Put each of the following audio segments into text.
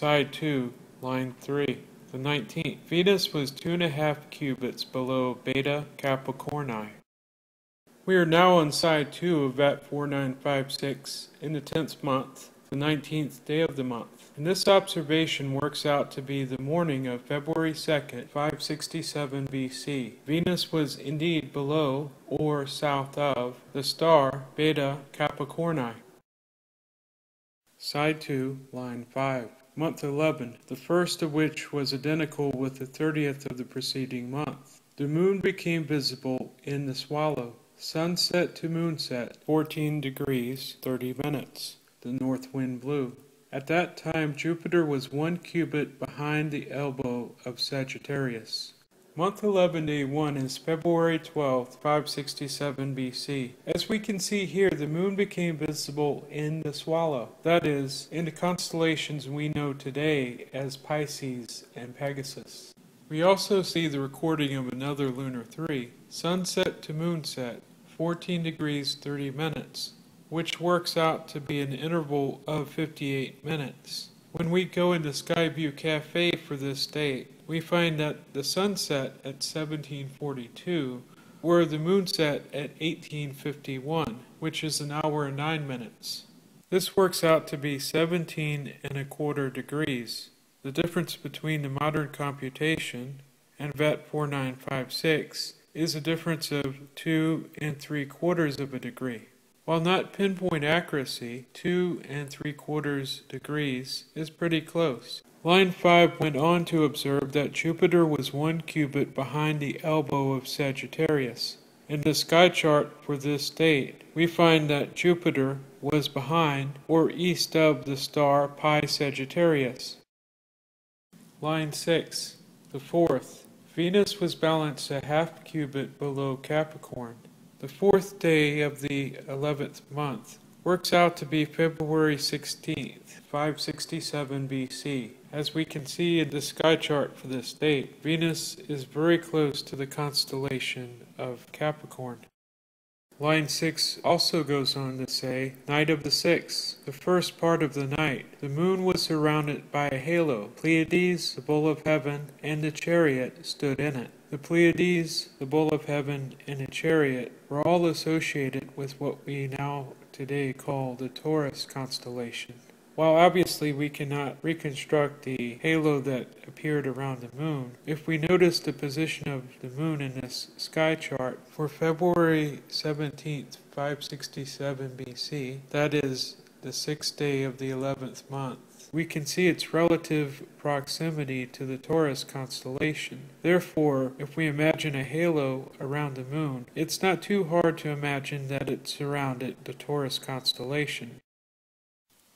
Side 2, line 3. The 19th. Venus was 2.5 cubits below Beta Capricorni. We are now on side 2 of VAT 4956 in the 10th month, the 19th day of the month. And this observation works out to be the morning of February 2nd, 567 BC. Venus was indeed below, or south of, the star Beta Capricorni. Side 2, line 5. Month 11, the first of which was identical with the 30th of the preceding month. The moon became visible in the Swallow. Sunset to moonset, 14 degrees, 30 minutes. The north wind blew. At that time Jupiter was 1 cubit behind the elbow of Sagittarius. Month 11, day 1 is February 12th, 567 BC. As we can see here, the moon became visible in the Swallow, that is, in the constellations we know today as Pisces and Pegasus. We also see the recording of another lunar 3, sunset to moonset, 14 degrees 30 minutes, which works out to be an interval of 58 minutes. When we go into Skyview Cafe for this date, we find that the sunset at 1742, where the moonset at 1851, which is an hour and 9 minutes. This works out to be 17.25 degrees. The difference between the modern computation and VAT 4956 is a difference of 2 3/4 of a degree. While not pinpoint accuracy, 2 3/4 degrees is pretty close. Line 5 went on to observe that Jupiter was 1 cubit behind the elbow of Sagittarius. In the sky chart for this date, we find that Jupiter was behind or east of the star Pi Sagittarius. Line 6, the 4th. Venus was balanced a half cubit below Capricorn. The 4th day of the 11th month works out to be February 16th, 567 BC. As we can see in the sky chart for this date, Venus is very close to the constellation of Capricorn. Line 6 also goes on to say, night of the 6th, the first part of the night, the moon was surrounded by a halo. Pleiades, the bull of heaven, and the chariot stood in it. The Pleiades, the bull of heaven, and the chariot were all associated with what we now today call the Taurus constellation. While obviously we cannot reconstruct the halo that appeared around the moon, if we notice the position of the moon in this sky chart for February 17th, 567 BC, that is the 6th day of the 11th month, we can see its relative proximity to the Taurus constellation. Therefore, if we imagine a halo around the moon, it's not too hard to imagine that it surrounded the Taurus constellation.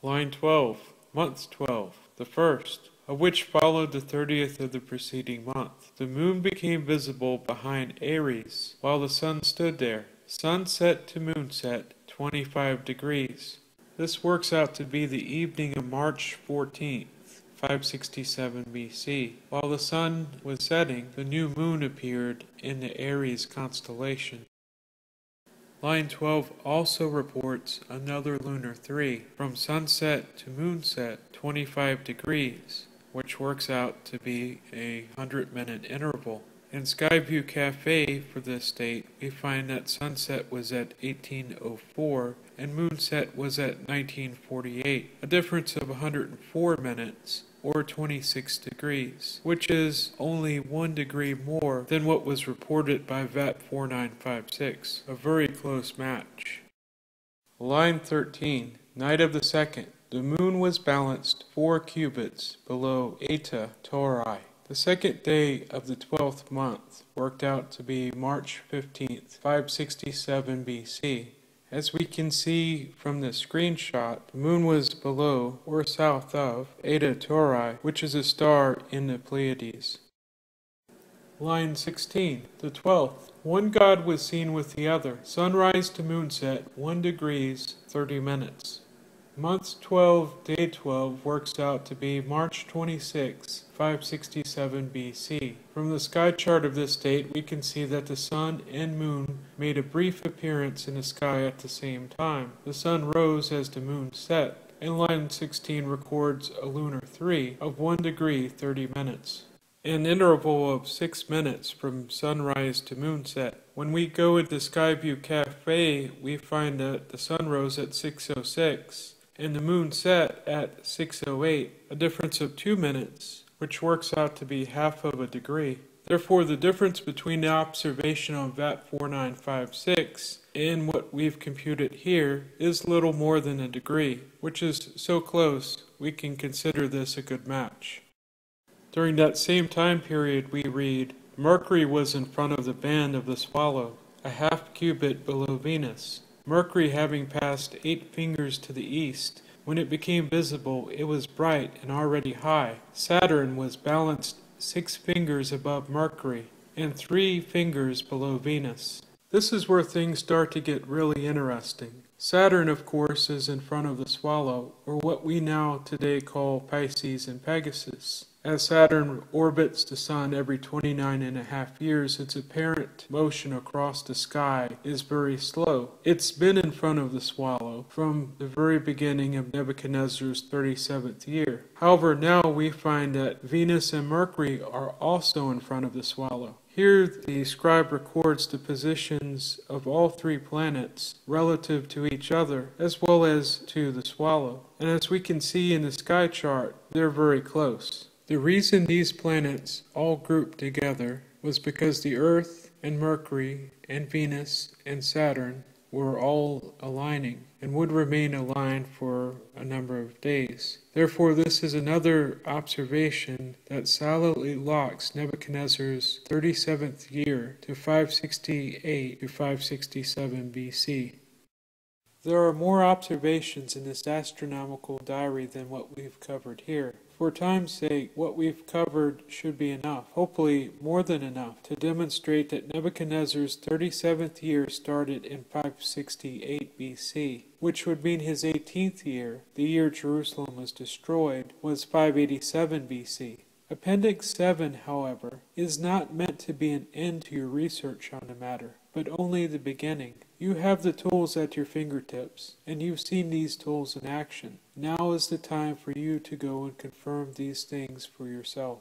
Line 12, month 12, the 1st, of which followed the 30th of the preceding month. The moon became visible behind Aries, while the sun stood there. Sunset to moonset, 25 degrees. This works out to be the evening of March 14th, 567 BC. While the sun was setting, the new moon appeared in the Aries constellation. Line 12 also reports another lunar 3, from sunset to moonset, 25 degrees, which works out to be a 100-minute interval. In Skyview Cafe for this date, we find that sunset was at 1804 and moonset was at 1948, a difference of 104 minutes, or 26 degrees, which is only 1 degree more than what was reported by VAT 4956, a very close match. Line 13, night of the 2nd, the moon was balanced 4 cubits below Eta Tauri. The 2nd day of the 12th month worked out to be March 15th, 567 BC. As we can see from the screenshot, the moon was below or south of Eta Tauri, which is a star in the Pleiades. Line 16, the 12th. One god was seen with the other. Sunrise to moonset, 1 degrees, 30 minutes. Month 12, day 12 works out to be March 26, 567 BC. From the sky chart of this date, we can see that the sun and moon made a brief appearance in the sky at the same time. The sun rose as the moon set. and line 16 records a lunar 3 of 1 degree 30 minutes. An interval of 6 minutes from sunrise to moonset. When we go into Skyview Cafe, we find that the sun rose at 6:06 and the moon set at 6:08, a difference of 2 minutes, which works out to be half of a degree. Therefore, the difference between the observation on VAT 4956 and what we've computed here is little more than a degree, which is so close we can consider this a good match. During that same time period, we read, Mercury was in front of the band of the Swallow, a half cubit below Venus. Mercury having passed 8 fingers to the east, when it became visible, it was bright and already high. Saturn was balanced 6 fingers above Mercury and 3 fingers below Venus. This is where things start to get really interesting. Saturn, of course, is in front of the Swallow, or what we now today call Pisces and Pegasus. As Saturn orbits the Sun every 29.5 years, its apparent motion across the sky is very slow. It's been in front of the Swallow from the very beginning of Nebuchadnezzar's 37th year. However, now we find that Venus and Mercury are also in front of the Swallow. Here the scribe records the positions of all 3 planets relative to each other, as well as to the Swallow. And as we can see in the sky chart, they're very close. The reason these planets all grouped together was because the Earth and Mercury and Venus and Saturn were all aligning and would remain aligned for a number of days. Therefore, this is another observation that solidly locks Nebuchadnezzar's 37th year to 568 to 567 BC. There are more observations in this astronomical diary than what we've covered here. For time's sake, what we've covered should be enough, hopefully more than enough, to demonstrate that Nebuchadnezzar's 37th year started in 568 BC, which would mean his 18th year, the year Jerusalem was destroyed, was 587 BC. Appendix 7, however, is not meant to be an end to your research on the matter, but only the beginning. You have the tools at your fingertips, and you've seen these tools in action. Now is the time for you to go and confirm these things for yourself.